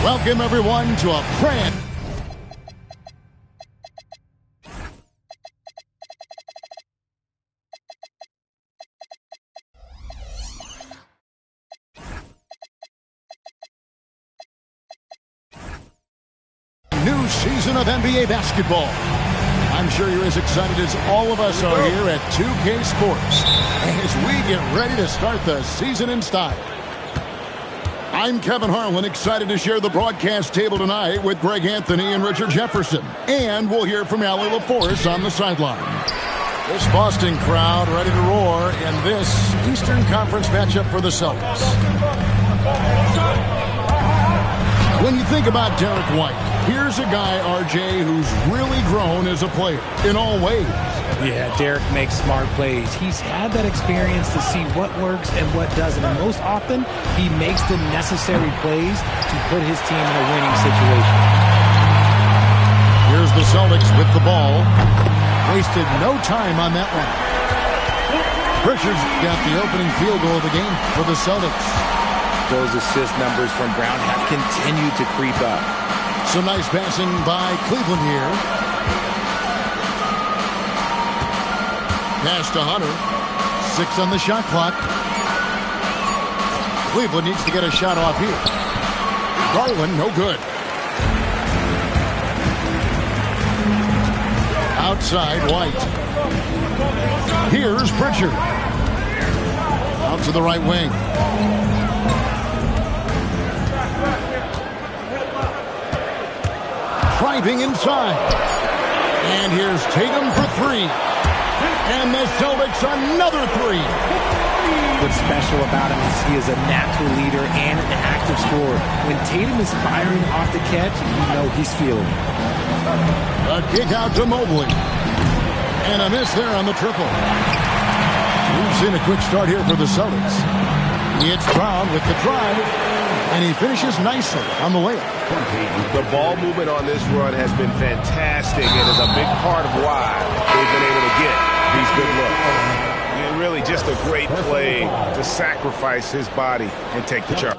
Welcome, everyone, to a brand new season of NBA basketball. I'm sure you're as excited as all of us are here at 2K Sports as we get ready to start the season in style. I'm Kevin Harlan, excited to share the broadcast table tonight with Greg Anthony and Richard Jefferson. And we'll hear from Allie LaForce on the sideline. This Boston crowd ready to roar in this Eastern Conference matchup for the Celtics. When you think about Derek White, here's a guy, RJ, who's really grown as a player in all ways. Yeah, Derek makes smart plays. He's had that experience to see what works and what doesn't. And most often, he makes the necessary plays to put his team in a winning situation. Here's the Celtics with the ball. Wasted no time on that one. Pritchard's got the opening field goal of the game for the Celtics. Those assist numbers from Brown have continued to creep up. Some nice passing by Cleveland here. Pass to Hunter. 6 on the shot clock. Cleveland needs to get a shot off here. Garland, no good. Outside, White. Here's Pritchard. Out to the right wing. Driving inside. And here's Tatum for 3. And the Celtics another 3. What's special about him is he is a natural leader and an active scorer. When Tatum is firing off the catch, you know he's feeling it. A kick out to Mobley. And a miss there on the triple. We've seen a quick start here for the Celtics. It's Brown with the drive. And he finishes nicely on the layup. The ball movement on this run has been fantastic and is a big part of why they've been able to get these good looks. And really just a great play to sacrifice his body and take the charge.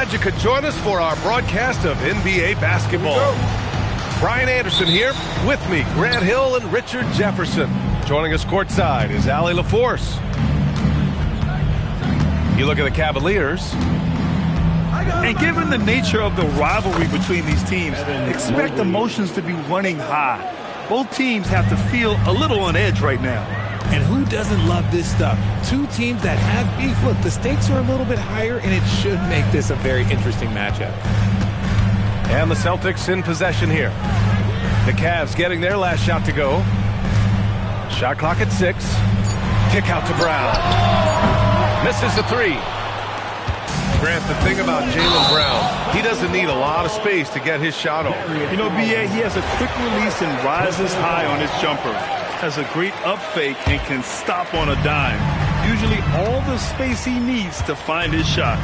Glad you could join us for our broadcast of NBA basketball. Brian Anderson here, with me, Grant Hill and Richard Jefferson. Joining us courtside is Allie LaForce. You look at the Cavaliers. And given the nature of the rivalry between these teams, expect emotions to be running high. Both teams have to feel a little on edge right now. And who doesn't love this stuff? Two teams that have beef. Look, the stakes are a little bit higher, and it should make this a very interesting matchup. And the Celtics in possession here. The Cavs getting their last shot to go. Shot clock at 6. Kick out to Brown. Misses the 3. Grant, the thing about Jaylen Brown, he doesn't need a lot of space to get his shot off. You know, B.A., he has a quick release and rises high on his jumper. Has a great up fake and can stop on a dime. Usually all the space he needs to find his shot.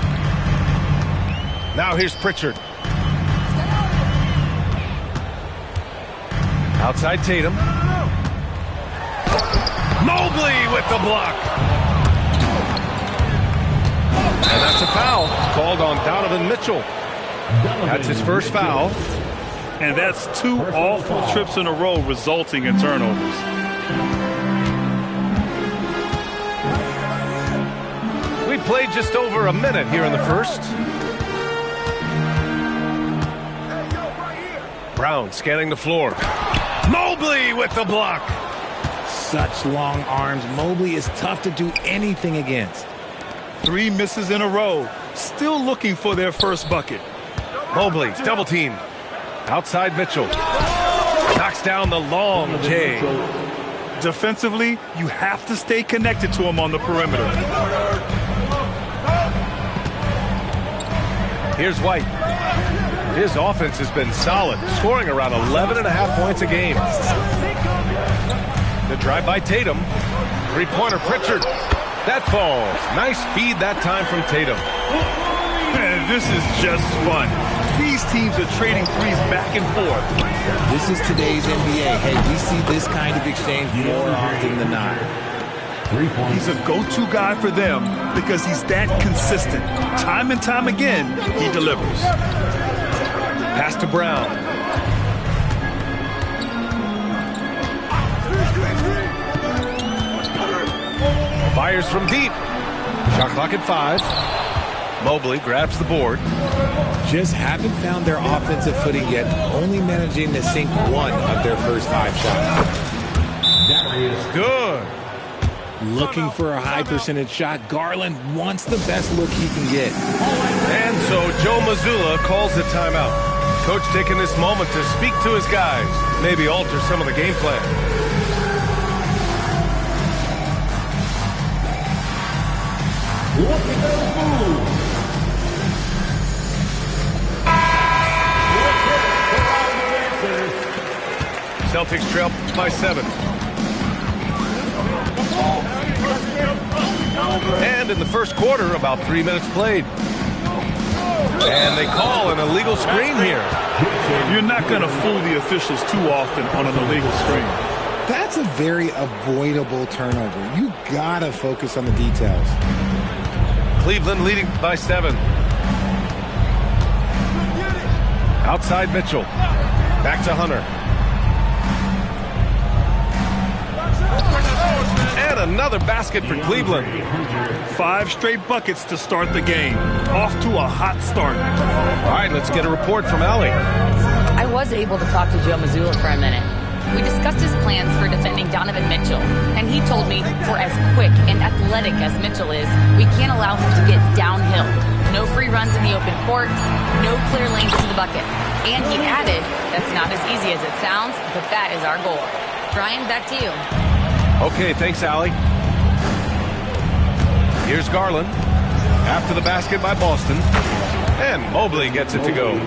Now here's Pritchard. Outside Tatum. Mobley with the block. And that's a foul called on Donovan Mitchell. That's his first foul. And that's 2 awful trips in a row resulting in turnovers. We played just over a minute here in the first. Brown scanning the floor. Mobley with the block. Such long arms. Mobley is tough to do anything against. 3 misses in a row. Still looking for their first bucket. Mobley double teamed. Outside Mitchell. Knocks down the long J. Defensively, you have to stay connected to him on the perimeter. Here's White. His offense has been solid, scoring around 11.5 points a game. The drive by Tatum. Three-pointer Pritchard. That falls. Nice feed that time from Tatum. Man, this is just fun. These teams are trading threes back and forth. This is today's NBA. Hey, we see this kind of exchange more often than not. He's a go-to guy for them because he's that consistent. Time and time again, he delivers. Pass to Brown. Fires from deep. Shot clock at 5. Mobley grabs the board. Just haven't found their offensive footing yet, only managing to sink 1 of their first 5 shots. Good. Looking for a high percentage shot. Garland wants the best look he can get. And so Joe Mazzulla calls the timeout. Coach taking this moment to speak to his guys, maybe alter some of the game plan. Look at those moves. Celtics trail by 7. And in the first quarter, about 3 minutes played. And they call an illegal screen here. You're not going to fool the officials too often on an illegal screen. That's a very avoidable turnover. You gotta focus on the details. Cleveland leading by 7. Outside Mitchell. Back to Hunter. And another basket for Cleveland. 5 straight buckets to start the game. Off to a hot start. All right, let's get a report from Allie. I was able to talk to Joe Mazzulla for a minute. We discussed his plans for defending Donovan Mitchell, and he told me for as quick and athletic as Mitchell is, we can't allow him to get downhill. No free runs in the open court, no clear lanes to the bucket. And he added, that's not as easy as it sounds, but that is our goal. Brian, back to you. Okay, thanks, Allie. Here's Garland. After the basket by Boston. And Mobley gets it to go.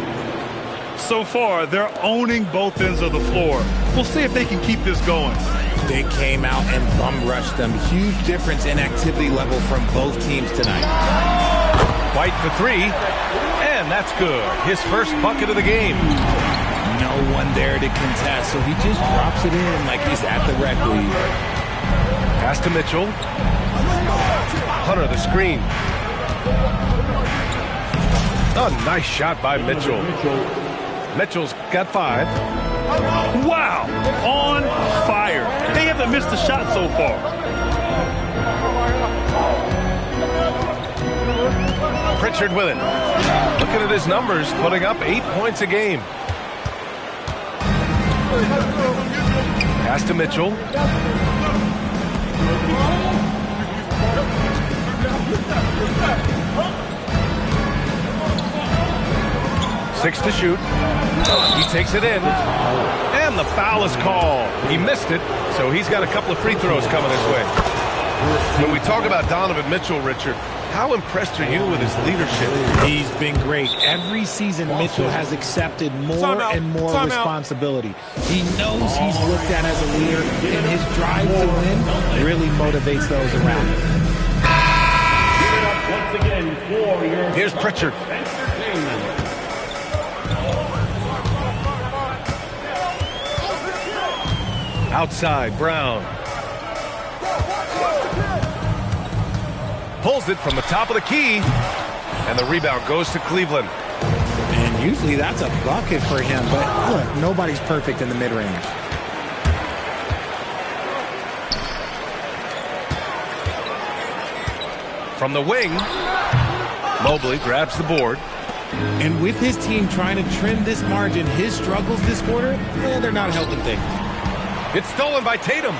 So far, they're owning both ends of the floor. We'll see if they can keep this going. They came out and bum rushed them. Huge difference in activity level from both teams tonight. White for 3. And that's good. His first bucket of the game. No one there to contest, so he just drops it in like he's at the rec league. Pass to Mitchell. Hunter the screen. A nice shot by Mitchell. Mitchell's got 5. Wow, on fire. They haven't missed a shot so far. Pritchard with it. Looking at his numbers, putting up 8 points a game. Pass to Mitchell. Six to shoot. He takes it in. And the foul is called. He missed it, so he's got a couple of free throws coming his way. When we talk about Donovan Mitchell, Richard, how impressed are you with his leadership? He's been great. Every season, Mitchell has accepted more and more responsibility. He knows he's looked at as a leader, and his drive to win really motivates those around him. Here's Pritchard. Outside, Brown. Pulls it from the top of the key, and the rebound goes to Cleveland. And usually that's a bucket for him, but look, nobody's perfect in the mid-range. From the wing, Mobley grabs the board. And with his team trying to trim this margin, his struggles this quarter, they're not helping things. It's stolen by Tatum.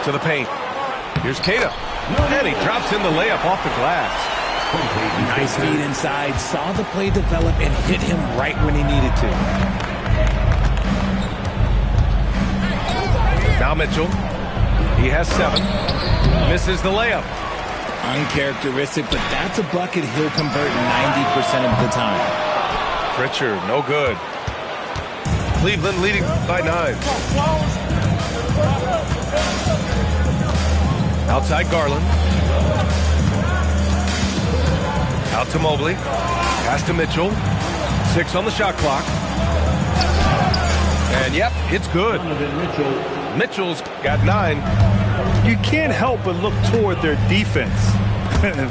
To the paint. Here's Tatum. And he drops in the layup off the glass. Nice feed inside. Saw the play develop and hit him right when he needed to. Now Mitchell. He has 7. Misses the layup. Uncharacteristic, but that's a bucket he'll convert 90% of the time. Pritchard, no good. Cleveland leading by 9. Outside Garland. Out to Mobley. Pass to Mitchell. 6 on the shot clock. And yep, it's good. Mitchell's got 9. You can't help but look toward their defense.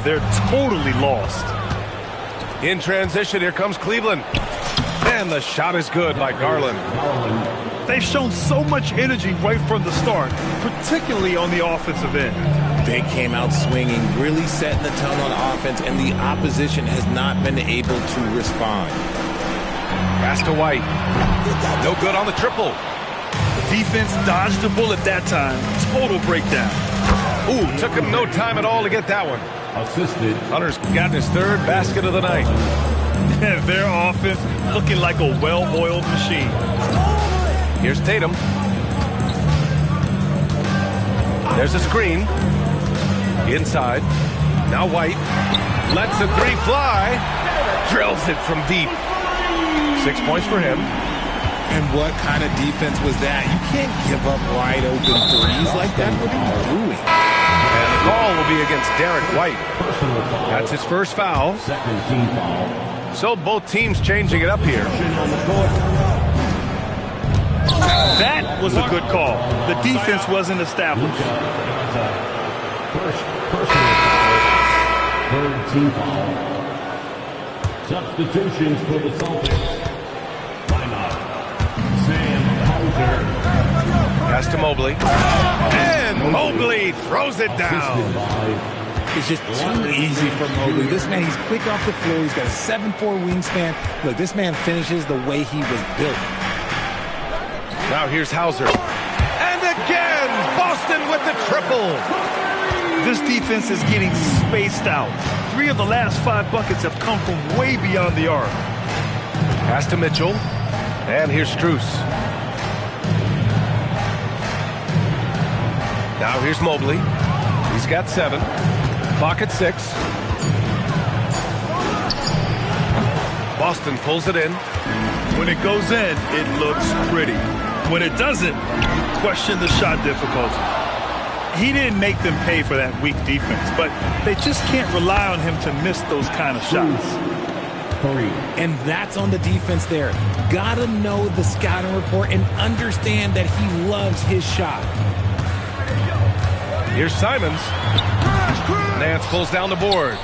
They're totally lost. In transition, here comes Cleveland. And the shot is good by Garland. They've shown so much energy right from the start, particularly on the offensive end. They came out swinging, really setting the tone on offense, and the opposition has not been able to respond. Pass to White. No good on the triple. Defense dodged the bullet that time. Total breakdown. Ooh, took him no time at all to get that one. Assisted. Hunter's gotten his 3rd basket of the night. Their offense looking like a well-oiled machine. Here's Tatum. There's a screen. Inside. Now White. Lets a 3 fly. Drills it from deep. 6 points for him. And what kind of defense was that? You can't give up wide open threes like that. What are you doing? And the call will be against Derek White. That's his first foul. So both teams changing it up here. That was a good call. The defense wasn't established. Third team foul. Substitutions for the Celtics. Pass to Mobley. And Mobley throws it down. It's just too easy for Mobley. This man, he's quick off the floor. He's got a 7'4" wingspan. Look, this man finishes the way he was built. Now here's Hauser. And again, Boston with the triple. This defense is getting spaced out. 3 of the last 5 buckets have come from way beyond the arc. Pass to Mitchell. And here's Strus. Now here's Mobley. He's got 7. Clock at 6. Boston pulls it in. When it goes in, it looks pretty. When it doesn't, you question the shot difficulty. He didn't make them pay for that weak defense, but they just can't rely on him to miss those kind of shots. And that's on the defense there. Gotta know the scouting report and understand that he loves his shot. Here's Simons. Nance pulls down the board.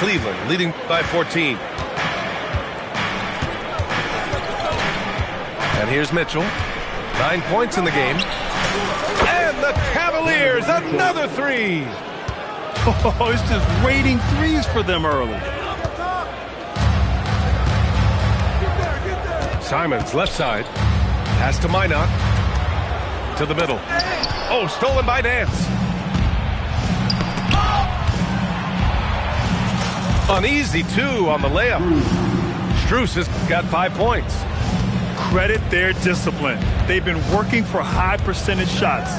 Cleveland leading by 14. And here's Mitchell. 9 points in the game. And the Cavaliers, another three. Oh, it's just raining threes for them early. Simons, left side. Pass to Minot. To the middle. Oh, stolen by Nance. Uneasy, too, on the layup. Strus has got 5 points. Credit their discipline. They've been working for high percentage shots.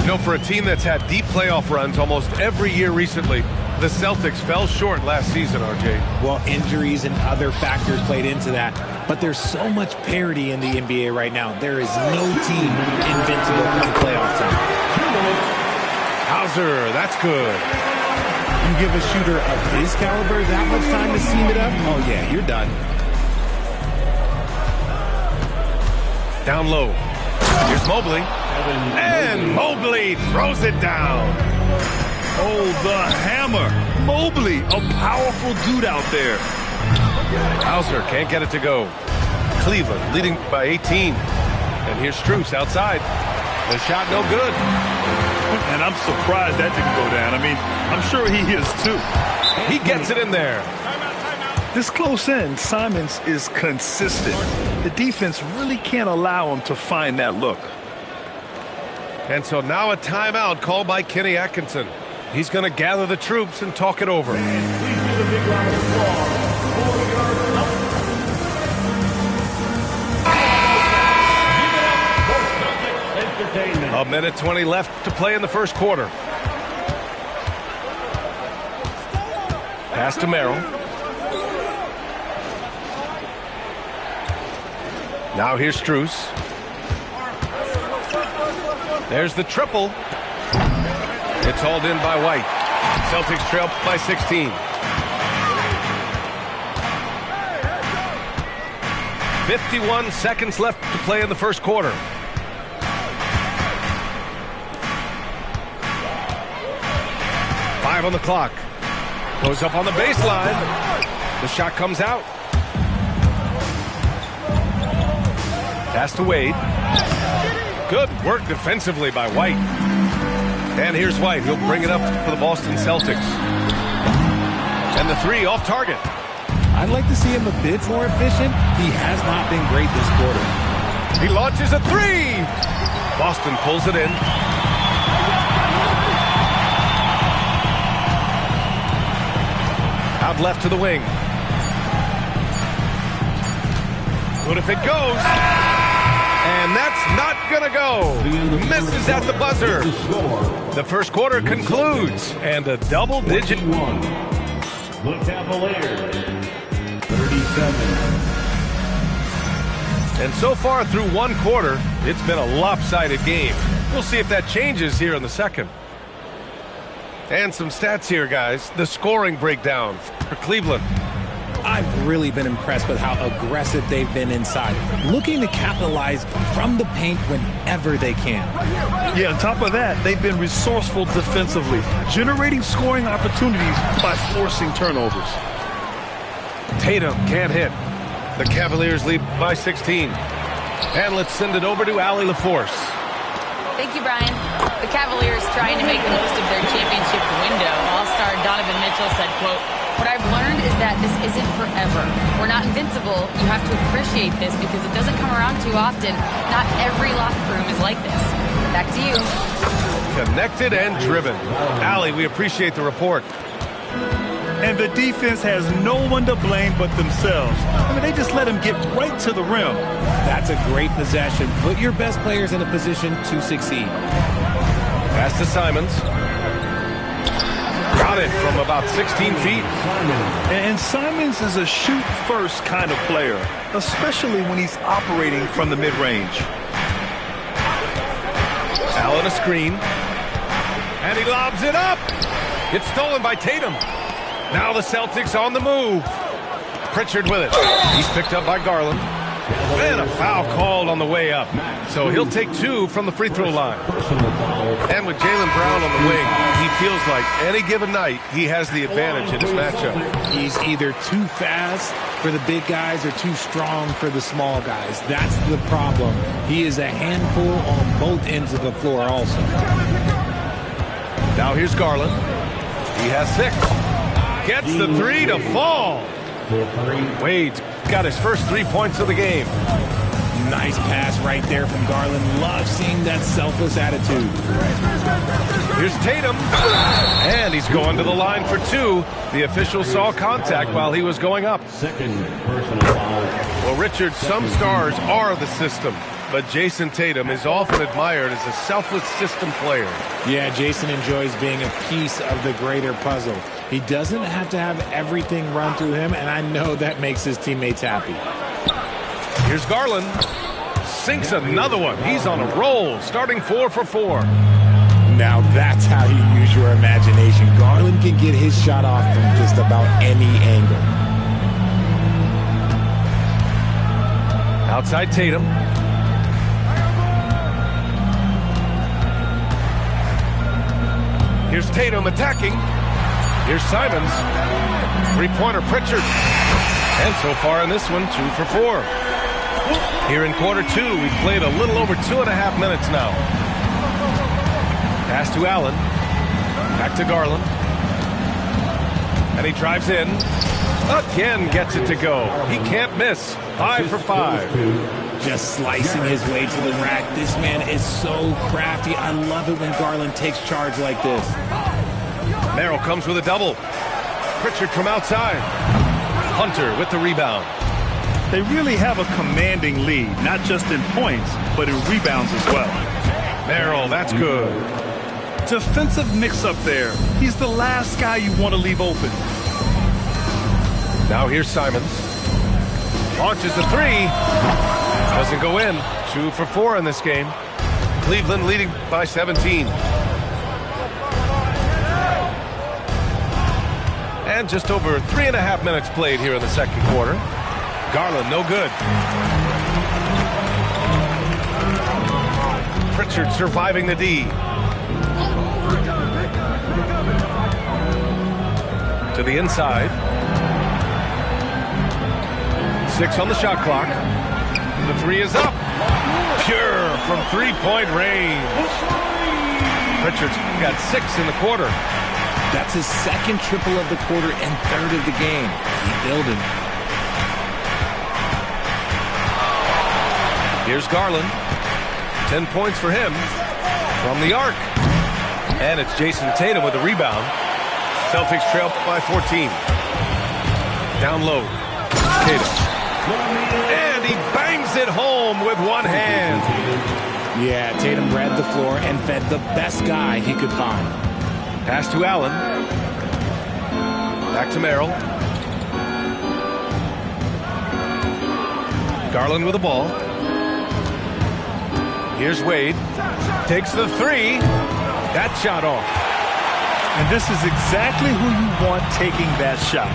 You know, for a team that's had deep playoff runs almost every year recently, the Celtics fell short last season, RJ. Well, injuries and other factors played into that. But there's so much parity in the NBA right now. There is no team invincible in playoff time. Hauser, that's good. You give a shooter of his caliber that much time to seam it up? Oh, yeah, you're done. Down low. Here's Mobley. And Mobley throws it down. Oh, the hammer. Mobley, a powerful dude out there. Hauser can't get it to go. Cleveland leading by 18. And here's Strus outside. The shot no good. And I'm surprised that didn't go down. I mean, I'm sure he is too. He gets it in there. This close in, Simons is consistent. The defense really can't allow him to find that look. And so now a timeout called by Kenny Atkinson. He's going to gather the troops and talk it over. A minute 20 left to play in the first quarter. Pass to Merrill. Now here's Strus. There's the triple. It's hauled in by White. Celtics trail by 16. 51 seconds left to play in the first quarter. On the clock. Goes up on the baseline. The shot comes out. Pass to Wade. Good work defensively by White. And here's White. He'll bring it up for the Boston Celtics. And the three off target. I'd like to see him a bit more efficient. He has not been great this quarter. He launches a three. Boston pulls it in. Out left to the wing. Good if it goes. And that's not gonna go. Misses at the buzzer. The first quarter concludes. And a double-digit one. The Cavaliers, 37. And so far through one quarter, it's been a lopsided game. We'll see if that changes here in the second. And some stats here, guys. The scoring breakdown for Cleveland. I've really been impressed with how aggressive they've been inside, looking to capitalize from the paint whenever they can. Yeah, on top of that, they've been resourceful defensively, generating scoring opportunities by forcing turnovers. Tatum can't hit. The Cavaliers lead by 16. And let's send it over to Allie LaForce. Thank you, Brian. The Cavaliers trying to make the most of their championship window. All-star Donovan Mitchell said, quote, "What I've learned is that this isn't forever. We're not invincible. You have to appreciate this because it doesn't come around too often. Not every locker room is like this." Back to you. Connected and driven. Allie, we appreciate the report. And the defense has no one to blame but themselves. I mean, they just let him get right to the rim. That's a great possession. Put your best players in a position to succeed. Pass to Simons. Got it from about 16 feet. And Simons is a shoot-first kind of player, especially when he's operating from the mid-range. Allen a screen. And he lobs it up. It's stolen by Tatum. Now the Celtics on the move. Pritchard with it. He's picked up by Garland. And a foul called on the way up. So he'll take 2 from the free throw line. And with Jaylen Brown on the wing, he feels like any given night he has the advantage in his matchup. He's either too fast for the big guys or too strong for the small guys. That's the problem. He is a handful on both ends of the floor also. Now here's Garland. He has 6. Gets the 3 to fall. Wade's got his first 3 points of the game. Nice pass right there from Garland. Love seeing that selfless attitude. Here's Tatum. And he's going to the line for 2. The official saw contact while he was going up. Well, Richard, some stars are the system. But Jason Tatum is often admired as a selfless system player. Yeah, Jason enjoys being a piece of the greater puzzle. He doesn't have to have everything run through him, and I know that makes his teammates happy. Here's Garland. Sinks another one. He's on a roll, starting 4 for 4. Now that's how you use your imagination. Garland can get his shot off from just about any angle. Outside Tatum. Here's Tatum attacking. Here's Simons. Three-pointer Pritchard. And so far in this one, 2 for 4. Here in quarter 2, we've played a little over 2.5 minutes now. Pass to Allen. Back to Garland. And he drives in. Again gets it to go. He can't miss. 5 for 5. Just slicing his way to the rack. This man is so crafty. I love it when Garland takes charge like this. Merrill comes with a double. Pritchard from outside. Hunter with the rebound. They really have a commanding lead, not just in points, but in rebounds as well. Merrill, that's good. Defensive mix-up there. He's the last guy you want to leave open. Now here's Simons. Launches the 3. Doesn't go in. 2 for 4 in this game. Cleveland leading by 17. And just over 3.5 minutes played here in the second quarter. Garland, no good. Pritchard surviving the D. To the inside. 6 on the shot clock. The 3 is up. Pure from three-point range. Pritchard's got 6 in the quarter. That's his second triple of the quarter and third of the game. Keep building. Here's Garland. 10 points for him from the arc. And it's Jason Tatum with the rebound. Celtics trail by 14. Down low. Tatum. And he bangs it home with one hand. Yeah, Tatum read the floor and fed the best guy he could find. Pass to Allen. Back to Merrill. Garland with the ball. Here's Wade. Takes the 3. That shot off. And this is exactly who you want taking that shot.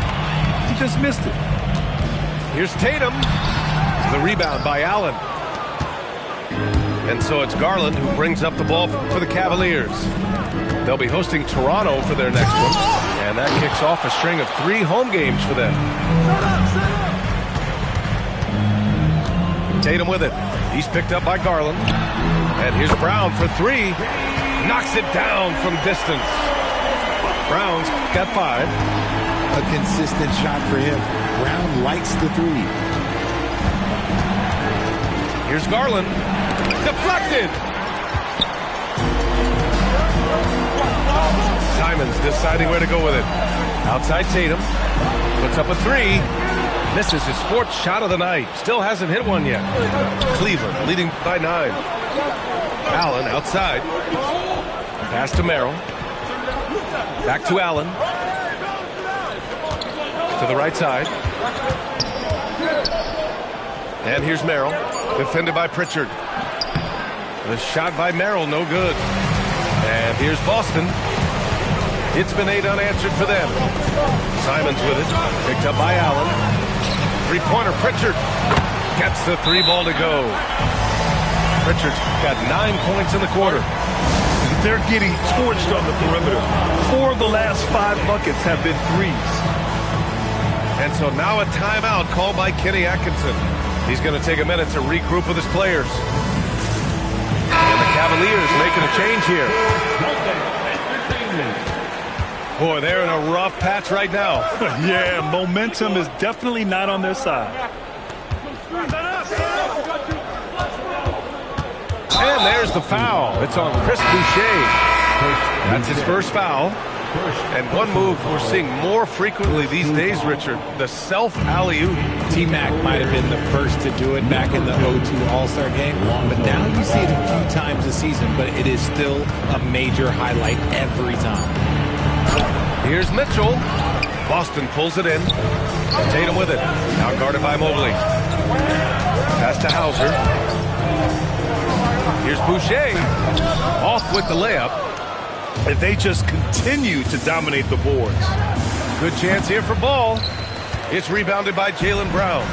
He just missed it. Here's Tatum. The rebound by Allen. And so it's Garland who brings up the ball for the Cavaliers. They'll be hosting Toronto for their next one. And that kicks off a string of 3 home games for them. Tatum with it. He's picked up by Garland. And here's Brown for 3. Knocks it down from distance. Brown's got 5. A consistent shot for him. Brown likes the 3. Here's Garland. Deflected. Simons deciding where to go with it. Outside Tatum. Puts up a 3. Misses his 4th shot of the night. Still hasn't hit one yet. Cleveland leading by 9. Allen outside. Pass to Merrill. Back to Allen. To the right side. And here's Merrill. Defended by Pritchard. The shot by Merrill, no good. And here's Boston. It's been 8 unanswered for them. Simons with it. Picked up by Allen. Three-pointer Pritchard. Gets the 3 ball to go. Pritchard's got 9 points in the quarter. They're getting torched on the perimeter. 4 of the last 5 buckets have been threes. And so now a timeout called by Kenny Atkinson. He's going to take a minute to regroup with his players. And the Cavaliers making a change here. Boy, they're in a rough patch right now. Yeah, momentum is definitely not on their side. And there's the foul. It's on Chris Boucher. That's his first foul. And one move we're seeing more frequently these days, Richard, the self-alley-oop. T-Mac might have been the first to do it back in the 02 All-Star game, but now you see it a few times this season, but it is still a major highlight every time. Here's Mitchell. Boston pulls it in. Tatum with it. Now guarded by Mobley. Pass to Hauser. Here's Boucher. Off with the layup. And they just continue to dominate the boards. Good chance here for Ball. It's rebounded by Jaylen Brown.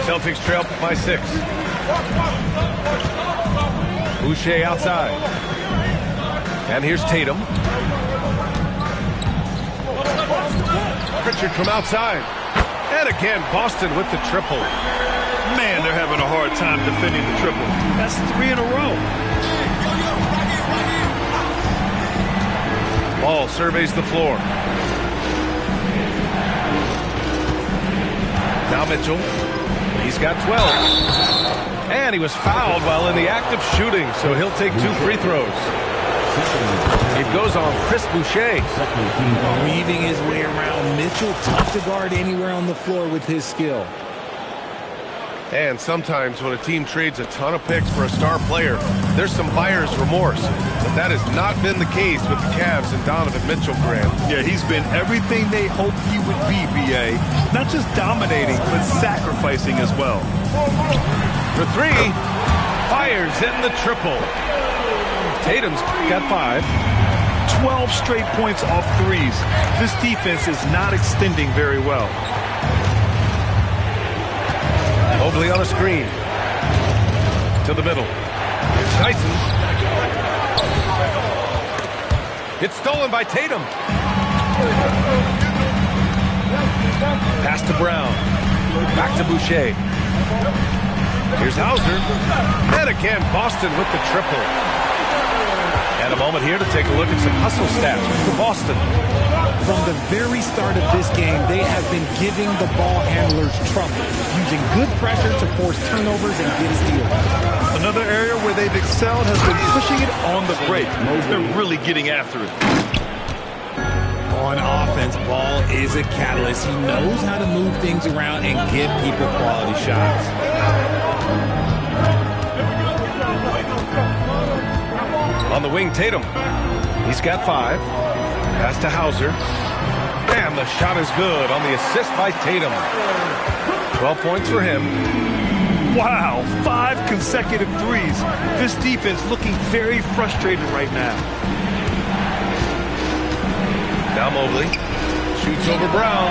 Celtics trail by 6. Boucher outside. And here's Tatum. Pritchard from outside. And again, Boston with the triple. Man, they're having a hard time defending the triple. That's 3 in a row. Ball surveys the floor. Now Mitchell. He's got 12. And he was fouled while in the act of shooting, so he'll take 2 free throws. It goes on Chris Boucher. Weaving his way around. Mitchell, tough to guard anywhere on the floor with his skill. And sometimes when a team trades a ton of picks for a star player, there's some buyer's remorse. But that has not been the case with the Cavs and Donovan Mitchell, Grant. Yeah, he's been everything they hoped he would be, B.A. Not just dominating, but sacrificing as well. For 3, fires in the triple. Tatum's got 5. 12 straight points off threes. This defense is not extending very well. Mobley on a screen. To the middle. Here's Tyson. It's stolen by Tatum. Pass to Brown. Back to Boucher. Here's Hauser. And again, Boston with the triple. And a moment here to take a look at some hustle stats for Boston. From the very start of this game, they have been giving the ball handlers trouble, using good pressure to force turnovers and get steals. Another area where they've excelled has been pushing it on the break. They're really getting after it. On offense, Ball is a catalyst. He knows how to move things around and give people quality shots. On the wing, Tatum. He's got 5. Pass to Hauser. And the shot is good on the assist by Tatum. 12 points for him. Wow, 5 consecutive threes. This defense looking very frustrated right now. Now Mobley. Shoots over Brown.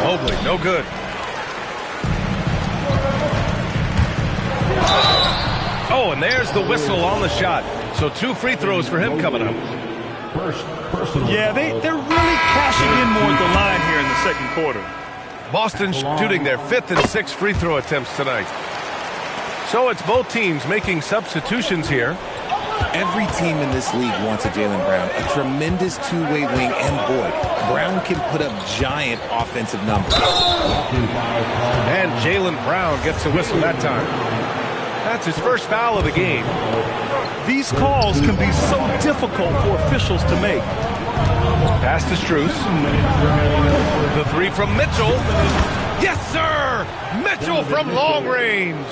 Mobley, no good. Oh, and there's the whistle on the shot. So 2 free throws for him coming up. Yeah, they're really cashing in more at the line here in the second quarter. Boston shooting their 5th and 6th free throw attempts tonight. So it's both teams making substitutions here. Every team in this league wants a Jaylen Brown, a tremendous two-way wing, and boy, Brown can put up giant offensive numbers. And Jaylen Brown gets a whistle that time. That's his first foul of the game. These calls can be so difficult for officials to make. Pass to Strus. The 3 from Mitchell. Yes, sir! Mitchell from long range.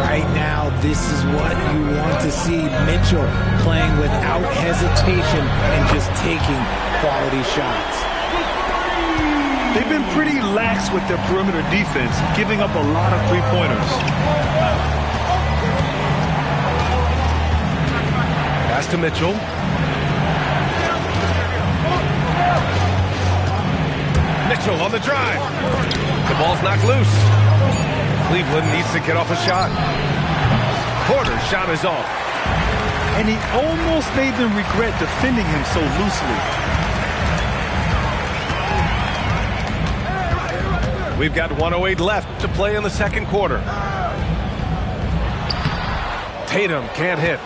Right now, this is what you want to see. Mitchell playing without hesitation and just taking quality shots. They've been pretty lax with their perimeter defense, giving up a lot of three-pointers. Pass to Mitchell. Mitchell on the drive. The ball's knocked loose. Cleveland needs to get off a shot. Porter's shot is off. And he almost made them regret defending him so loosely. We've got 1:08 left to play in the second quarter. Tatum can't hit.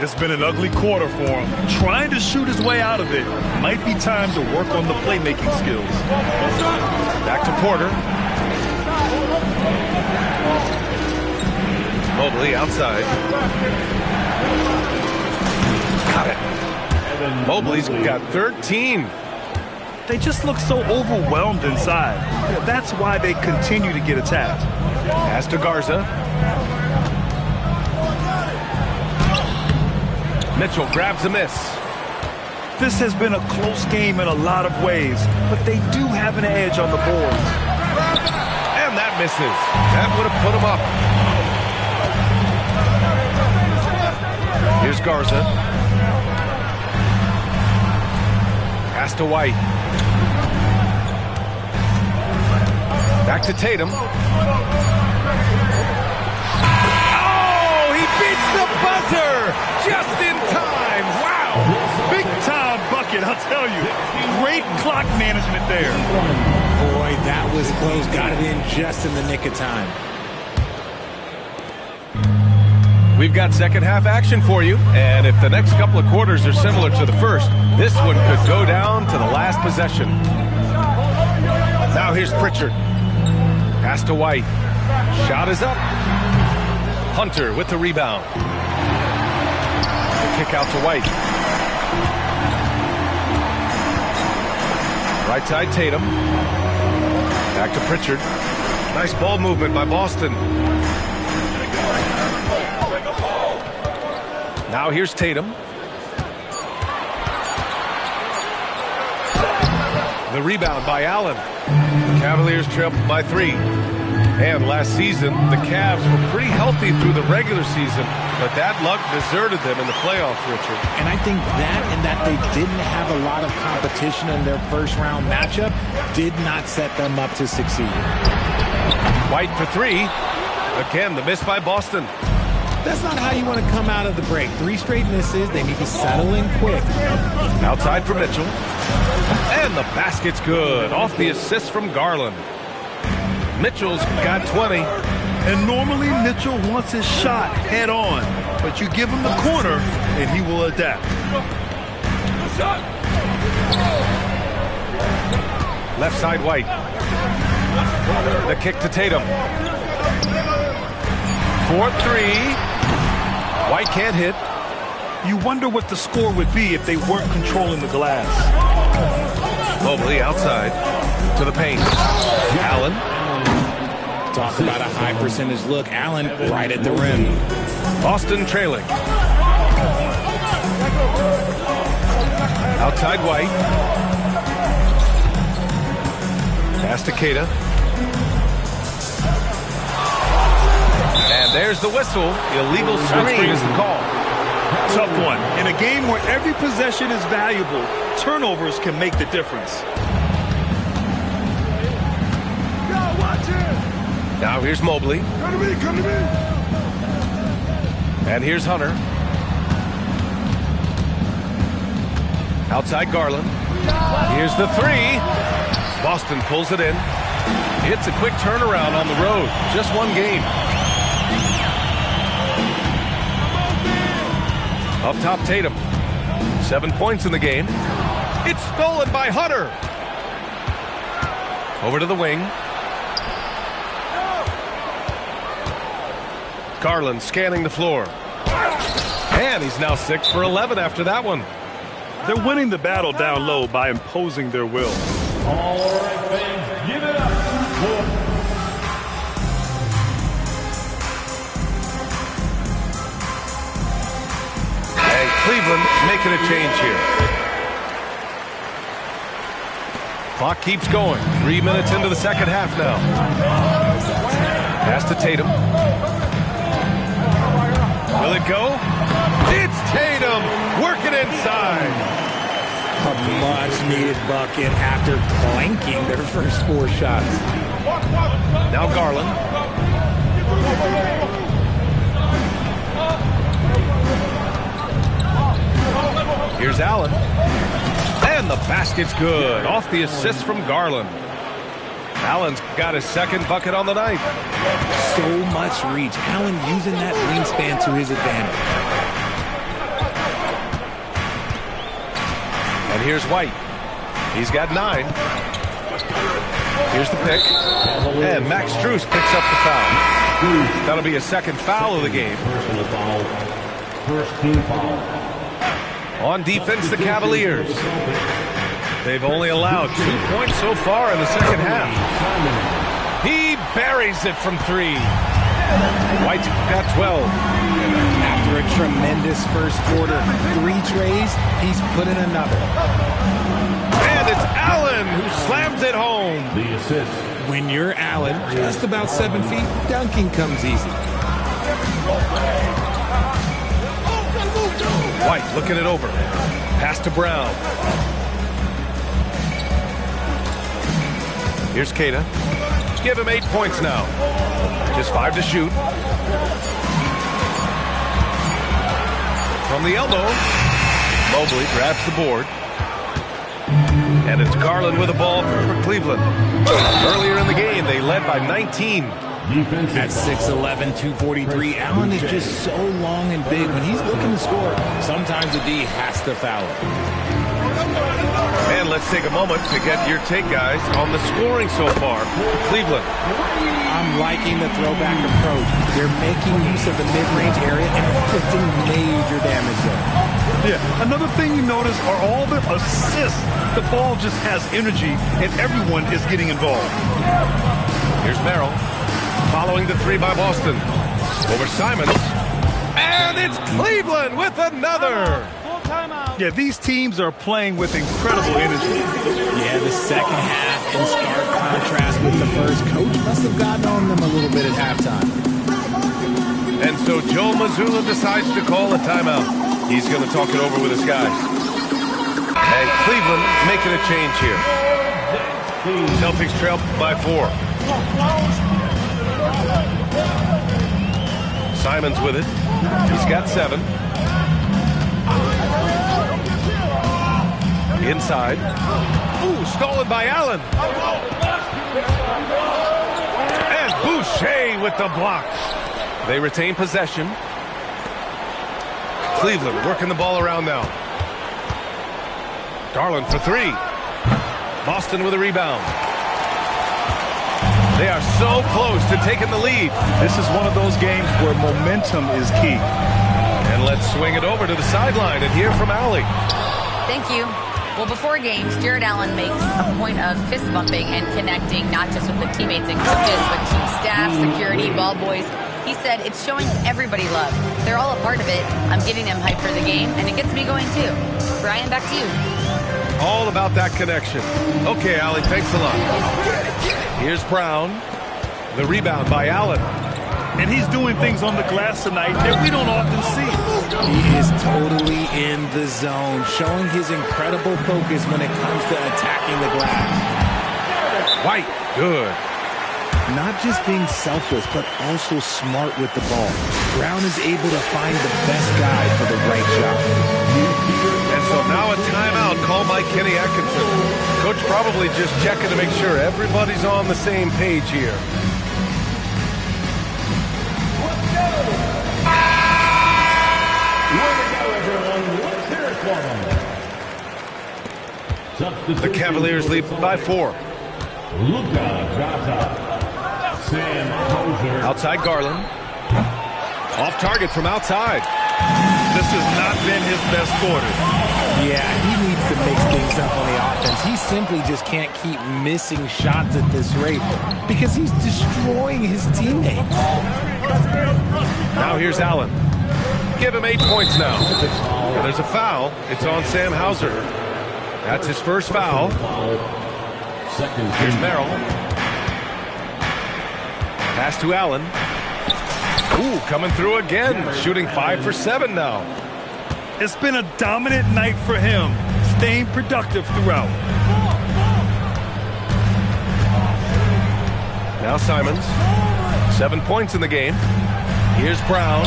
It's been an ugly quarter for him. Trying to shoot his way out of it. Might be time to work on the playmaking skills. Back to Porter. Mobley outside. Got it. Mobley's got 13. They just look so overwhelmed inside. That's why they continue to get attacked. Pass to Garza. Mitchell grabs a miss. This has been a close game in a lot of ways, but they do have an edge on the boards. And that misses. That would have put him up. Here's Garza. Pass to White. Back to Tatum. Oh, he beats the buzzer just in time. Wow. Big time bucket, I'll tell you. Great clock management there. Boy, that was close. Got it in just in the nick of time. We've got second half action for you, and if the next couple of quarters are similar to the first, this one could go down to the last possession. Now here's Pritchard. Pass to White. Shot is up. Hunter with the rebound. The kick out to White. Right side Tatum. Back to Pritchard. Nice ball movement by Boston. Now here's Tatum. The rebound by Allen. The Cavaliers trail by 3. And last season, the Cavs were pretty healthy through the regular season, but that luck deserted them in the playoffs, Richard. And I think that and that they didn't have a lot of competition in their first round matchup did not set them up to succeed. White for 3. Again, the miss by Boston. That's not how you want to come out of the break. 3 straight misses. They need to settle in quick. Outside for Mitchell. And the basket's good. Off the assist from Garland. Mitchell's got 20. And normally Mitchell wants his shot head on. But you give him the corner and he will adapt. Left side White. The kick to Tatum. 4-3. White can't hit. You wonder what the score would be if they weren't controlling the glass. Mobley outside to the paint. Allen. Talk about a high percentage look. Allen right at the rim. Boston trailing. Outside White. Pass to Keita. And there's the whistle. Illegal screen is the call. Tough one. In a game where every possession is valuable, turnovers can make the difference. Now here's Mobley. Come to me, come to me. And here's Hunter. Outside Garland. Here's the 3. Boston pulls it in. It's a quick turnaround on the road. Just one game. Up top, Tatum. 7 points in the game. It's stolen by Hunter. Over to the wing. Garland scanning the floor. And he's now 6 for 11 after that one. They're winning the battle down low by imposing their will. All right, fans, give it up. And Cleveland making a change here. Clock keeps going. 3 minutes into the second half now. Pass to Tatum. Will it go? It's Tatum working inside. A much-needed bucket after clanking their first 4 shots. Now Garland. Here's Allen. And the basket's good. Off the assist from Garland. Allen's got his second bucket on the night. So much reach. Allen using that wingspan to his advantage. And here's White. He's got 9. Here's the pick. And Max Strus picks up the foul. That'll be a second foul of the game. First team foul. On defense, the Cavaliers. They've only allowed 2 points so far in the second half. He buries it from 3. White's got 12. After a tremendous first quarter, 3 trays, he's put in another. And it's Allen who slams it home. The assist. When you're Allen, just about 7 feet, dunking comes easy. White looking it over. Pass to Brown. Here's Queta. Give him 8 points now. Just 5 to shoot. From the elbow, Mobley grabs the board. And it's Garland with the ball for Cleveland. Earlier in the game, they led by 19. At 6'11", 243, Allen is just so long and big. When he's looking to score, sometimes the D has to foul him. And let's take a moment to get your take, guys, on the scoring so far for Cleveland. I'm liking the throwback approach. They're making use of the mid-range area and inflicting major damage there. Yeah, another thing you notice are all the assists. The ball just has energy, and everyone is getting involved. Here's Merrill. Following the 3 by Boston. Over Simons. And it's Cleveland with another. Yeah, these teams are playing with incredible energy. Yeah, the second half in stark contrast with the first. Coach must have gotten on them a little bit at halftime. And so Joe Mazzulla decides to call a timeout. He's going to talk it over with his guys. And Cleveland making a change here. Celtics trail by 4. Simons with it. He's got 7. Inside. Ooh, stolen by Allen. And Boucher with the block. They retain possession. Cleveland working the ball around now. Garland for 3. Boston with a rebound. They are so close to taking the lead. This is one of those games where momentum is key. And let's swing it over to the sideline and hear from Allie. Thank you. Well, before games, Jared Allen makes a point of fist bumping and connecting not just with the teammates and coaches, but team staff, security, ball boys. He said it's showing everybody love. They're all a part of it. I'm getting them hyped for the game, and it gets me going too. Brian, back to you. All about that connection. Okay, Allie, thanks a lot. Here's Brown. The rebound by Allen. And he's doing things on the glass tonight that we don't often see. He is totally in the zone, showing his incredible focus when it comes to attacking the glass. White, good. Not just being selfless, but also smart with the ball. Brown is able to find the best guy for the right shot. And so now a timeout called by Kenny Atkinson. Coach probably just checking to make sure everybody's on the same page here. The Cavaliers lead by 4. Outside Garland. Off target from outside. This has not been his best quarter. Yeah, he needs to mix things up on the offense. He simply just can't keep missing shots at this rate because he's destroying his teammates. Now here's Allen. Give him 8 points now. And there's a foul. It's on Sam Hauser. That's his first foul. Here's Merrill. Pass to Allen. Ooh, coming through again. Shooting 5 for 7 now. It's been a dominant night for him, staying productive throughout. Now Simons. 7 points in the game. Here's Brown.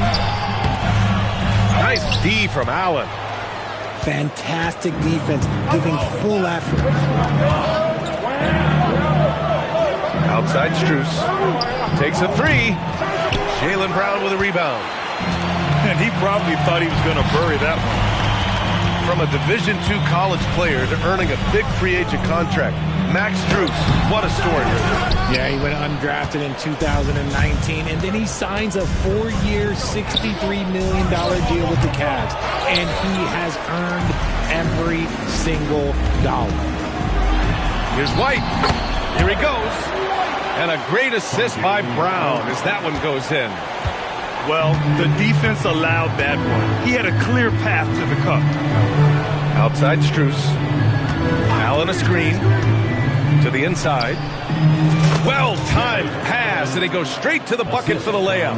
Nice D from Allen. Fantastic defense, giving full effort. Outside Strus. Takes a three. Jaylen Brown with a rebound. And he probably thought he was going to bury that one. From a Division II college player to earning a big free agent contract, Max Strus, what a story. Yeah, he went undrafted in 2019, and then he signs a 4-year, $63 million deal with the Cavs, and he has earned every single dollar. Here's White. Here he goes. And a great assist by Brown as that one goes in. Well, the defense allowed that one. He had a clear path to the cup. Outside Strus. Allen a screen. To the inside. Well-timed pass, and he goes straight to the bucket for the layup.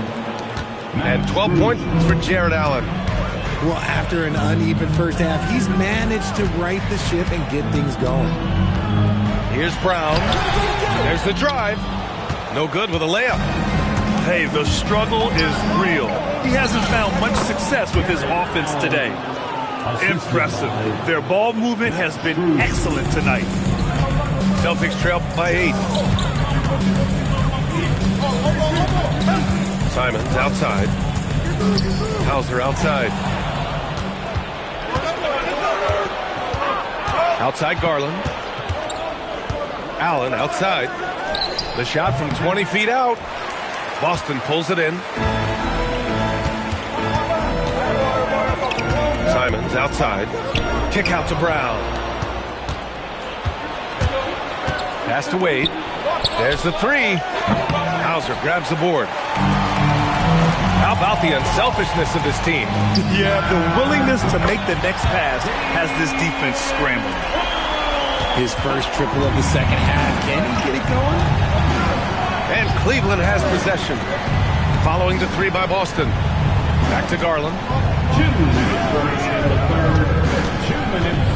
And 12 points for Jarrett Allen. Well, after an uneven first half, he's managed to right the ship and get things going. Here's Brown. There's the drive. No good with a layup. Hey, the struggle is real. He hasn't found much success with his offense today. Impressive. Their ball movement has been excellent tonight. Celtics trail by 8. Simons outside. Hauser outside. Outside Garland. Allen outside. The shot from 20 feet out. Boston pulls it in. Simons outside. Kick out to Brown. Pass to Wade. There's the three. Hauser grabs the board. How about the unselfishness of this team? Yeah, the willingness to make the next pass has this defense scrambling. His first triple of the second half. Can he get it going? And Cleveland has possession. Following the three by Boston. Back to Garland. 2 minutes remaining in the third. 2 minutes.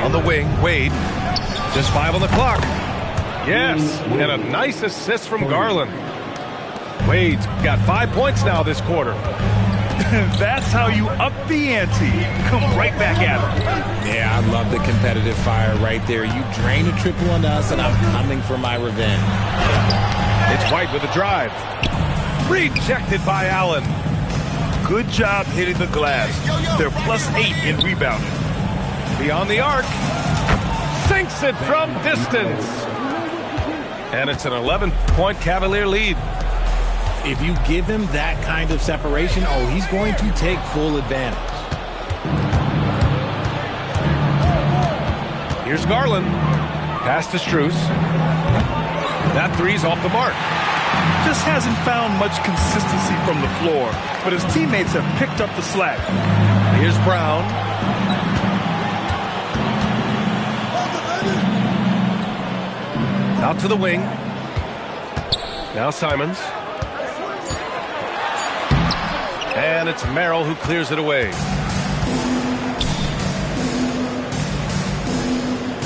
On the wing, Wade. Just 5 on the clock. Yes, and a nice assist from Garland. Wade's got 5 points now this quarter. That's how you up the ante. Come right back at him. Yeah, I love the competitive fire right there. You drain a triple on us, and I'm coming for my revenge. It's White with a drive. Rejected by Allen. Good job hitting the glass. They're +8 in rebounding. Beyond the arc. Sinks it from distance. And it's an 11-point Cavalier lead. If you give him that kind of separation, oh, he's going to take full advantage. Here's Garland. Pass to Strus. That three's off the mark. Just hasn't found much consistency from the floor, but his teammates have picked up the slack. Here's Brown. Out to the wing. Now Simons. And it's Merrill who clears it away.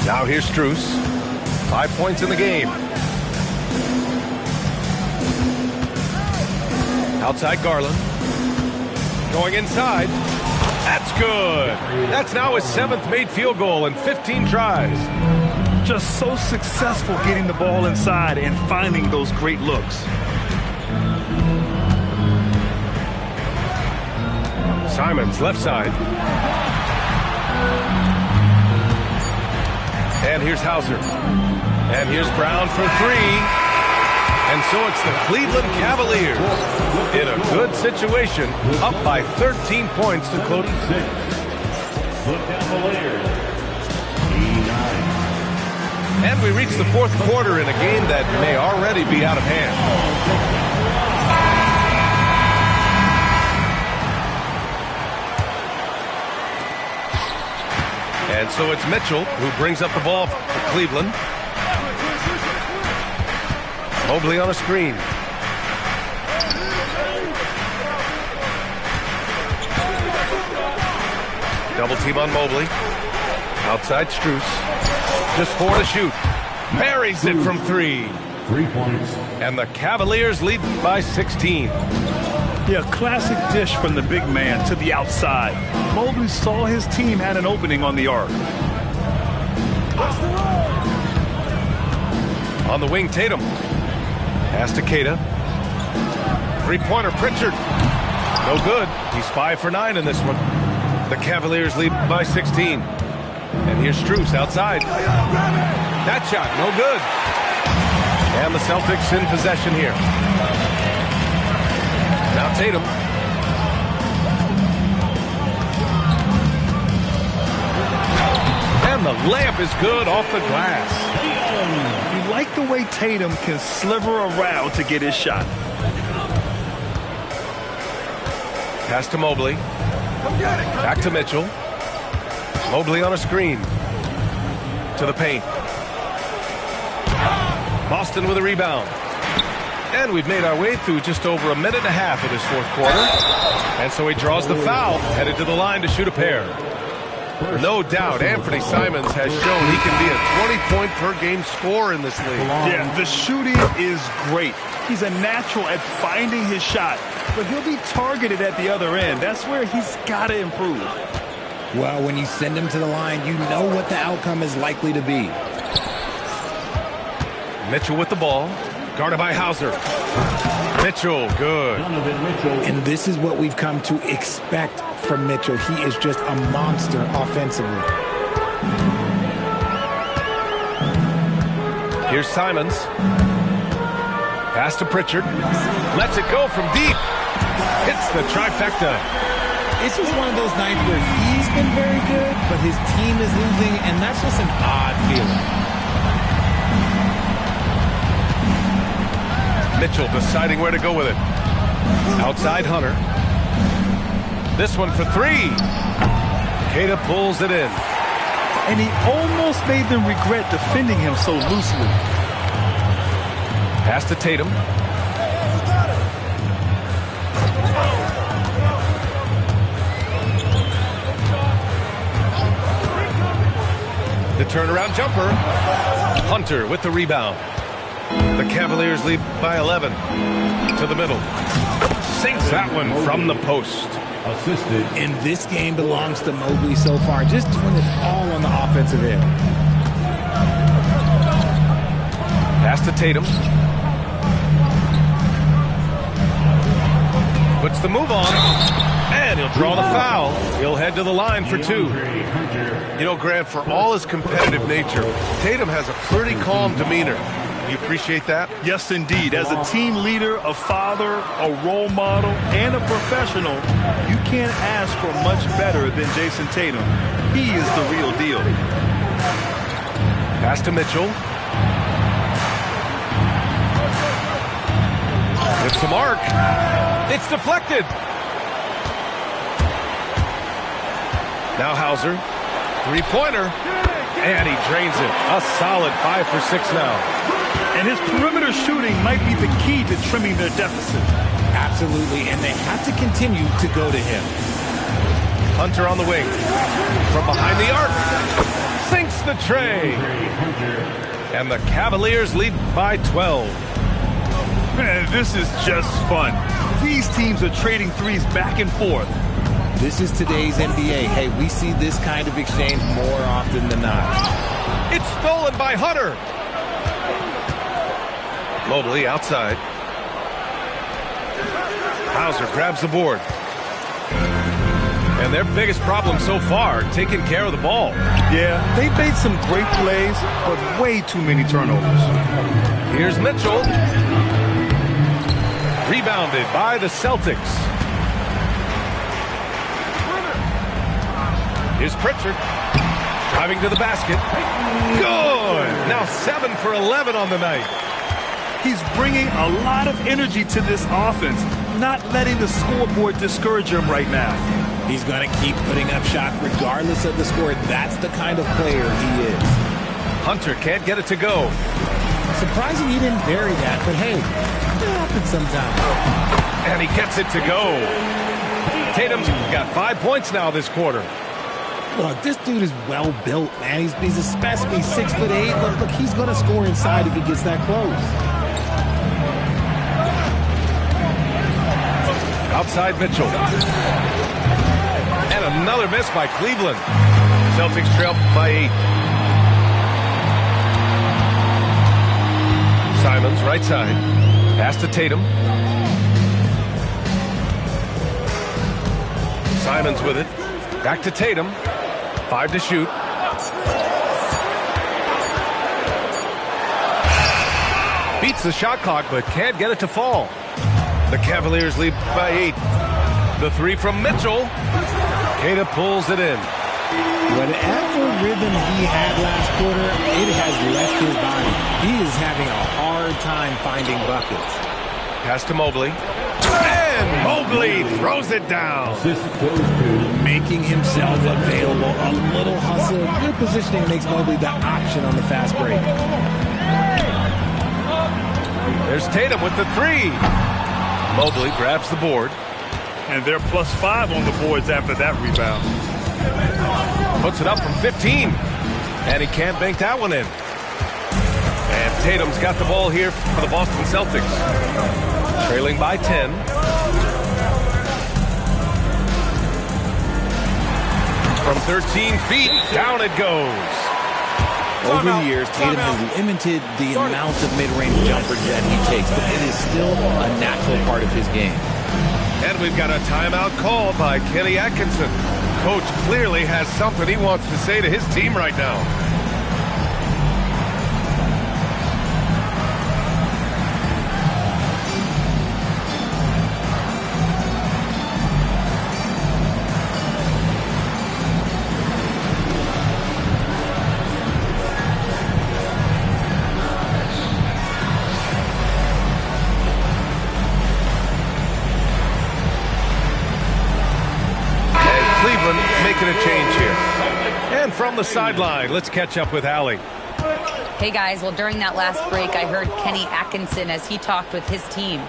Now here's Strus. 5 points in the game. Outside Garland. Going inside. That's good. That's now his 7th made field goal in 15 tries. Just so successful getting the ball inside and finding those great looks. Simons left side. And here's Hauser. And here's Brown for three. And so it's the Cleveland Cavaliers in a good situation, up by 13 points to close. The Cavaliers. And we reach the fourth quarter in a game that may already be out of hand. And so it's Mitchell who brings up the ball for Cleveland. Mobley on a screen. Double team on Mobley. Outside Strus. Just 4 to shoot. Buries it from 3. 3 points. And the Cavaliers lead by 16. Yeah, classic dish from the big man to the outside. Mobley saw his team had an opening on the arc. On the wing, Tatum. Pass to Queta. Three-pointer, Pritchard. No good. He's 5 for 9 in this one. The Cavaliers lead by 16. And here's Strus outside. That shot, no good. And the Celtics in possession here. Now Tatum. And the layup is good off the glass. You like the way Tatum can sliver around to get his shot. Pass to Mobley. Back to Mitchell. Mobley on a screen. To the paint. Boston with a rebound. And we've made our way through just over a minute and a half of this fourth quarter. And so he draws the foul, headed to the line to shoot a pair. No doubt, Anthony Simons has shown he can be a 20-point-per-game scorer in this league. Yeah, the shooting is great. He's a natural at finding his shot, but he'll be targeted at the other end. That's where he's got to improve. Well, when you send him to the line, you know what the outcome is likely to be. Mitchell with the ball. Guarded by Hauser. Mitchell, good. And this is what we've come to expect from Mitchell. He is just a monster offensively. Here's Simons. Pass to Pritchard. Lets it go from deep. Hits the trifecta. It's just one of those nights where he's been very good, but his team is losing, and that's just an odd feeling. Mitchell deciding where to go with it. Outside Hunter. This one for three. Queta pulls it in. And he almost made them regret defending him so loosely. Pass to Tatum. The turnaround jumper. Hunter with the rebound. The Cavaliers lead by 11. To the middle. Sinks that one from the post. Assisted. And this game belongs to Mobley so far. Just doing it all on the offensive end. Pass to Tatum. Puts the move on. And he'll draw the foul. He'll head to the line for two. You know, Grant, for all his competitive nature, Tatum has a pretty calm demeanor. You appreciate that? Yes, indeed. As a team leader, a father, a role model, and a professional, you can't ask for much better than Jason Tatum. He is the real deal. Pass to Mitchell. It's the mark. It's deflected. Now Hauser. Three-pointer. And he drains it. A solid 5 for 6 now. And his perimeter shooting might be the key to trimming their deficit. Absolutely, and they have to continue to go to him. Hunter on the wing. From behind the arc. Sinks the tray. And the Cavaliers lead by 12. Man, this is just fun. These teams are trading threes back and forth. This is today's NBA. Hey, we see this kind of exchange more often than not. It's stolen by Hunter. Mobley outside. Hauser grabs the board. And their biggest problem so far, taking care of the ball. Yeah, they've made some great plays, but way too many turnovers. Here's Mitchell. Rebounded by the Celtics. Here's Pritchard. Driving to the basket. Good! Now 7 for 11 on the night. He's bringing a lot of energy to this offense, not letting the scoreboard discourage him right now. He's going to keep putting up shots regardless of the score. That's the kind of player he is. Hunter can't get it to go. Surprising he didn't bury that, but hey, it happens sometimes. And he gets it to go. Tatum's got 5 points now this quarter. Look, this dude is well built, man. He's a specimen. He's 6'8". Look, he's going to score inside if he gets that close. outside Mitchell. And another miss by Cleveland. Celtics trail by 8. Simons, right side. Pass to Tatum. Simons with it. Back to Tatum. 5 to shoot. Beats the shot clock, but can't get it to fall. The Cavaliers lead by 8. The 3 from Mitchell. Queta pulls it in. Whatever rhythm he had last quarter, it has left his body. He is having a hard time finding buckets. Pass to Mobley. And Mobley throws it down. Assist goes to Making himself available. A little hustle. Good positioning makes Mobley the option on the fast break. There's Tatum with the 3. Mobley grabs the board. And they're +5 on the boards after that rebound. Puts it up from 15. And he can't bank that one in. And Tatum's got the ball here for the Boston Celtics. Trailing by 10. From 13 feet, down it goes. Over the years, Tatum has limited the amount of mid-range jumpers that he takes, but it is still a natural part of his game. And we've got a timeout called by Kenny Atkinson. Coach clearly has something he wants to say to his team right now. Making a change here. And from the sideline, let's catch up with Allie. Hey guys, well during that last break I heard Kenny Atkinson as he talked with his team.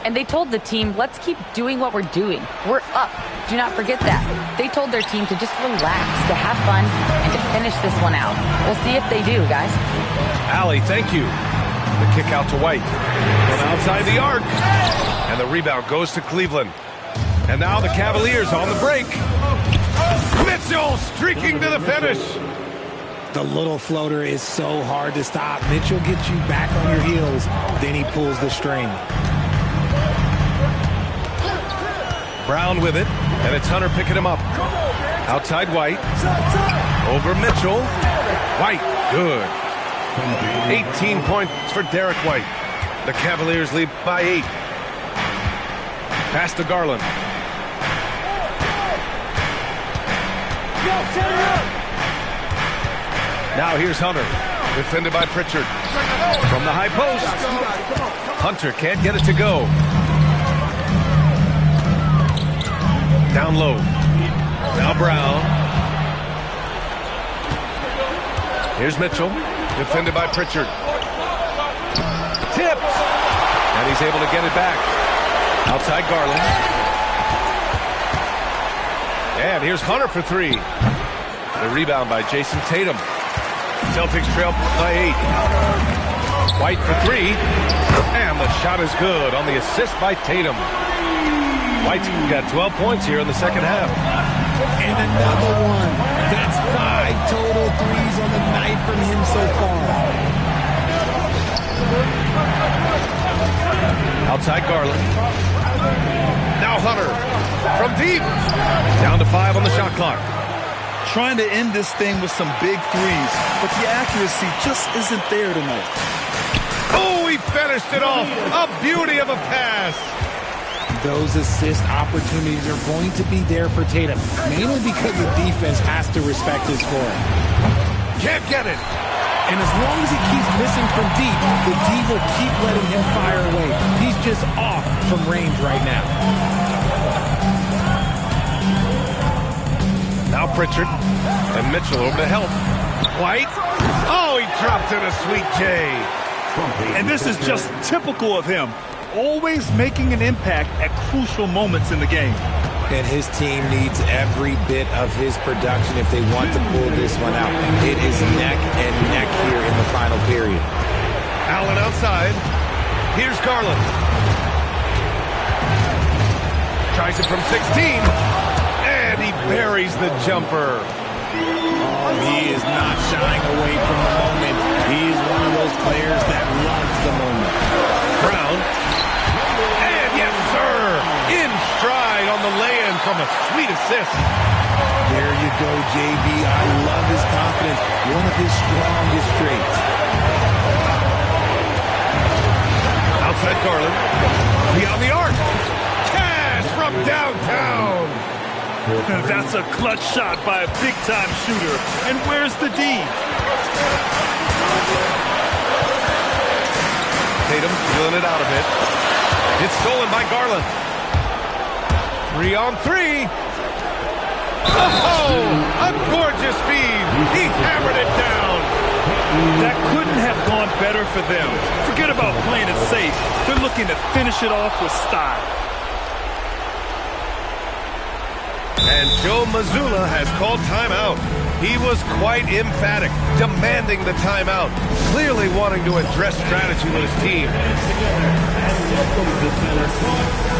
And they told the team, let's keep doing what we're doing. We're up. Do not forget that. They told their team to just relax, to have fun, and to finish this one out. We'll see if they do, guys. Allie, thank you. The kick out to White. From outside the arc. And the rebound goes to Cleveland. And now the Cavaliers on the break. Mitchell streaking to the finish. The little floater is so hard to stop. Mitchell gets you back on your heels, then he pulls the string. Brown with it, and it's Hunter picking him up. Outside White. Over Mitchell. White, good. 18 points for Derek White. The Cavaliers lead by 8. Pass to Garland. Now here's Hunter, defended by Pritchard. From the high post. Hunter can't get it to go. Down low. Now Brown. Here's Mitchell, defended by Pritchard. Tipped. And he's able to get it back. Outside Garland. And here's Hunter for 3. The rebound by Jason Tatum. Celtics trail by 8. White for 3. And the shot is good on the assist by Tatum. White's got 12 points here in the second half. And another one. That's 5 total threes on the night from him so far. Outside Garland. Now Hunter from deep. Down to 5 on the shot clock. Trying to end this thing with some big threes, but the accuracy just isn't there tonight. Oh, he finished it off. A beauty of a pass. Those assist opportunities are going to be there for Tatum, mainly because the defense has to respect his scoring. Can't get it. And as long as he keeps missing from deep, the D will keep letting him fire away. He's just off from range right now. Now Pritchard and Mitchell over to help. White. Oh, he dropped in a sweet J. And this is just typical of him. Always making an impact at crucial moments in the game. And his team needs every bit of his production if they want to pull this one out. It is neck and neck here in the final period. Allen outside. Here's Garland. Tries it from 16. And he buries the jumper. He is not shying away from the moment. He is one of those players that loves the moment. Brown. And yes, sir. In stride on the lay-in from a sweet assist. There you go, JB. I love his confidence. One of his strongest traits. Outside Garland. Beyond the arc. Cash from downtown. That's a clutch shot by a big-time shooter. And where's the D? Tatum feeling it out a bit. It's stolen by Garland. 3-on-3. Oh, a gorgeous feed. He hammered it down. That couldn't have gone better for them. Forget about playing it safe. They're looking to finish it off with style. And Joe Mazzulla has called timeout. He was quite emphatic, demanding the timeout, clearly wanting to address strategy with his team. And welcome to center court.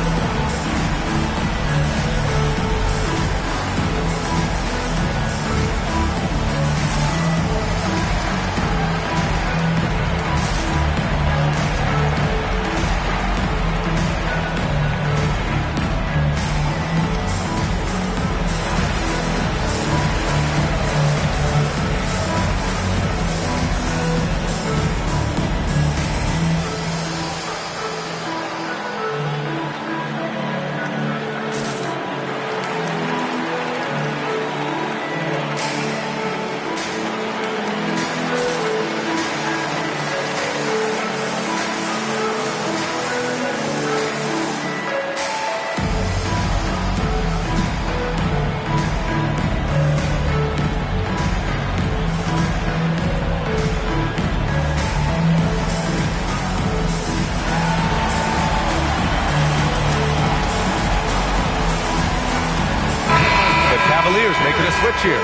Cavaliers making a switch here.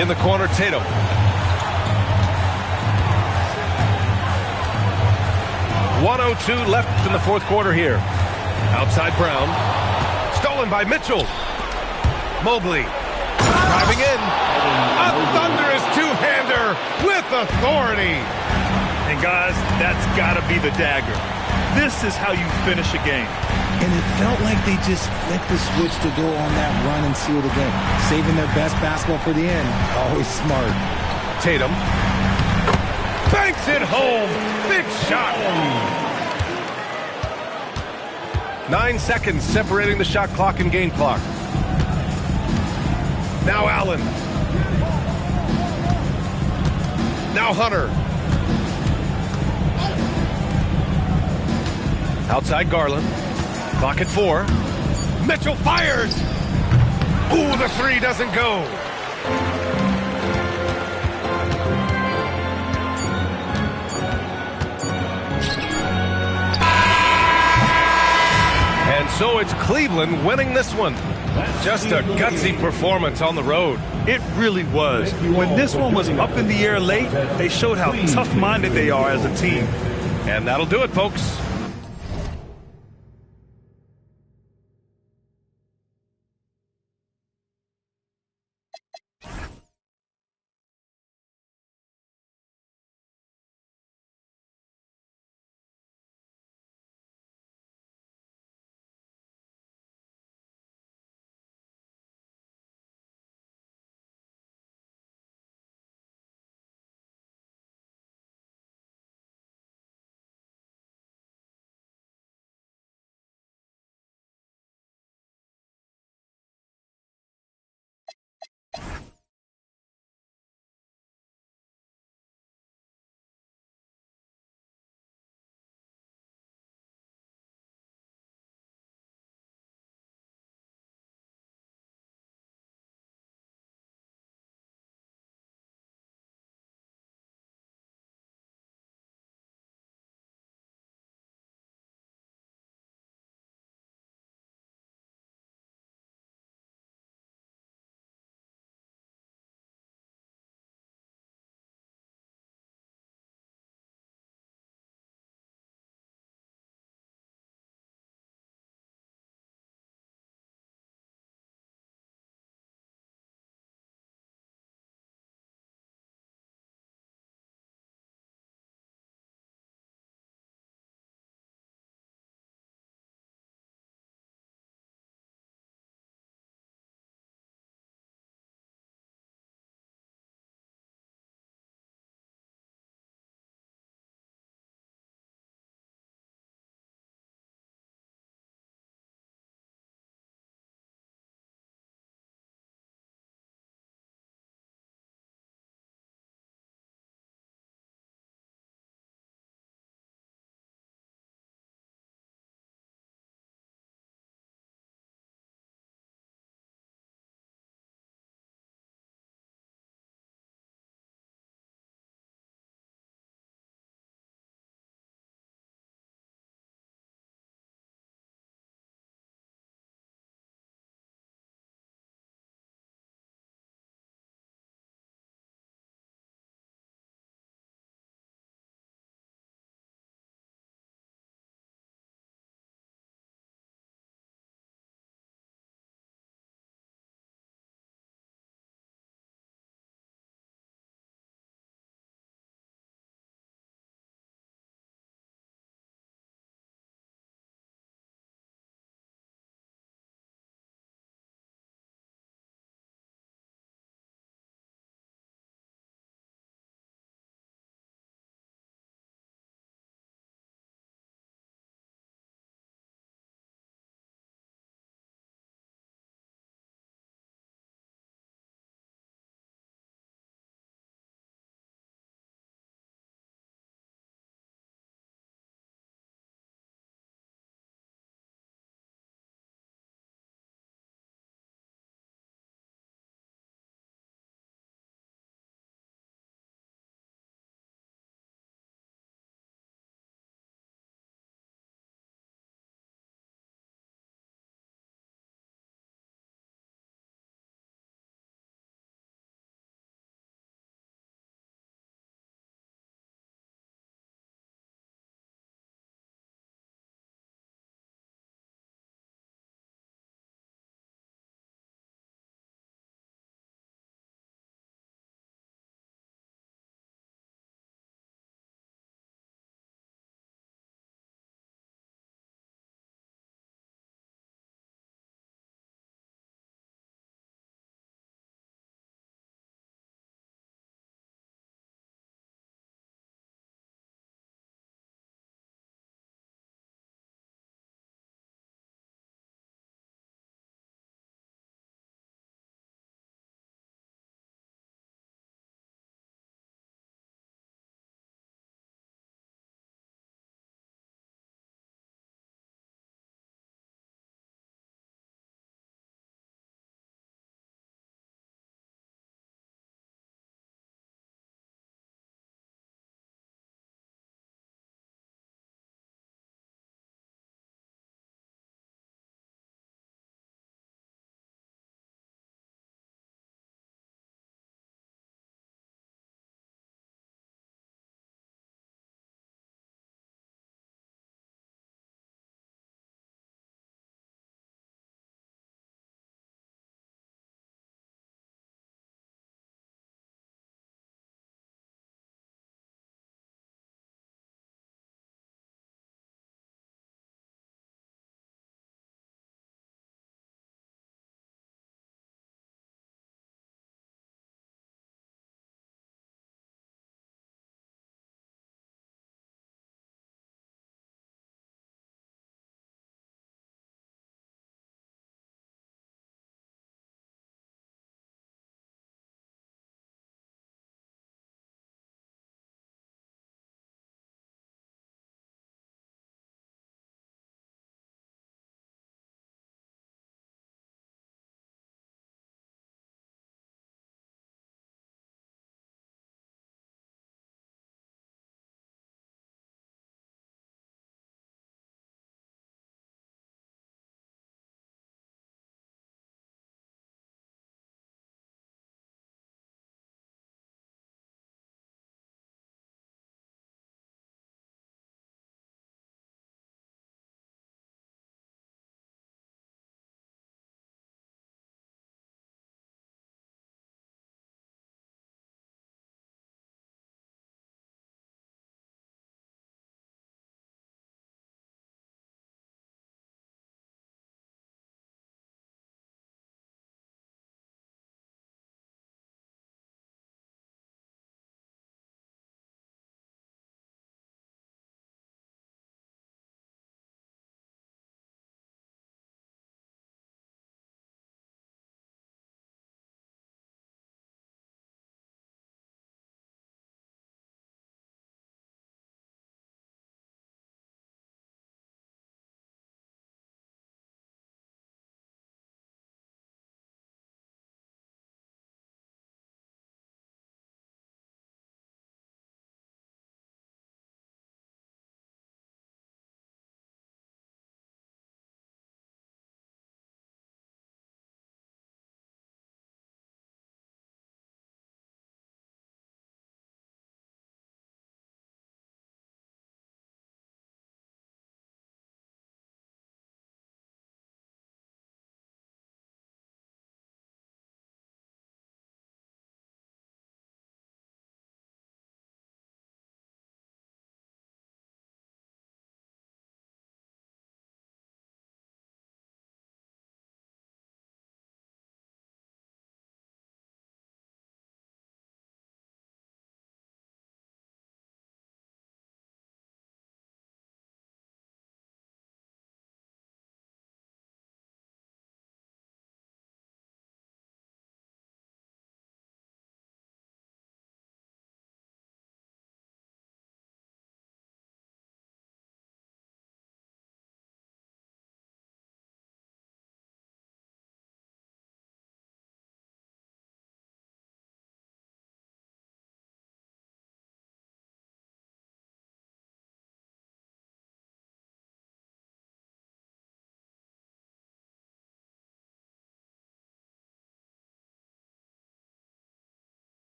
In the corner, Tatum. .102 left in the fourth quarter here. Outside Brown. Stolen by Mitchell. Mobley. Driving in. A thunderous two-hander with authority. And guys, that's got to be the dagger. This is how you finish a game. And it felt like they just flipped the switch to go on that run and seal the game. Saving their best basketball for the end. Always smart. Tatum. Banks it home. Big shot. 9 seconds separating the shot clock and game clock. Now Allen. Now Hunter. Outside Garland. Clock at 4. Mitchell fires. Ooh, the three doesn't go. And so it's Cleveland winning this one. Just a gutsy performance on the road. It really was. When this one was up in the air late, they showed how tough-minded they are as a team. And that'll do it, folks.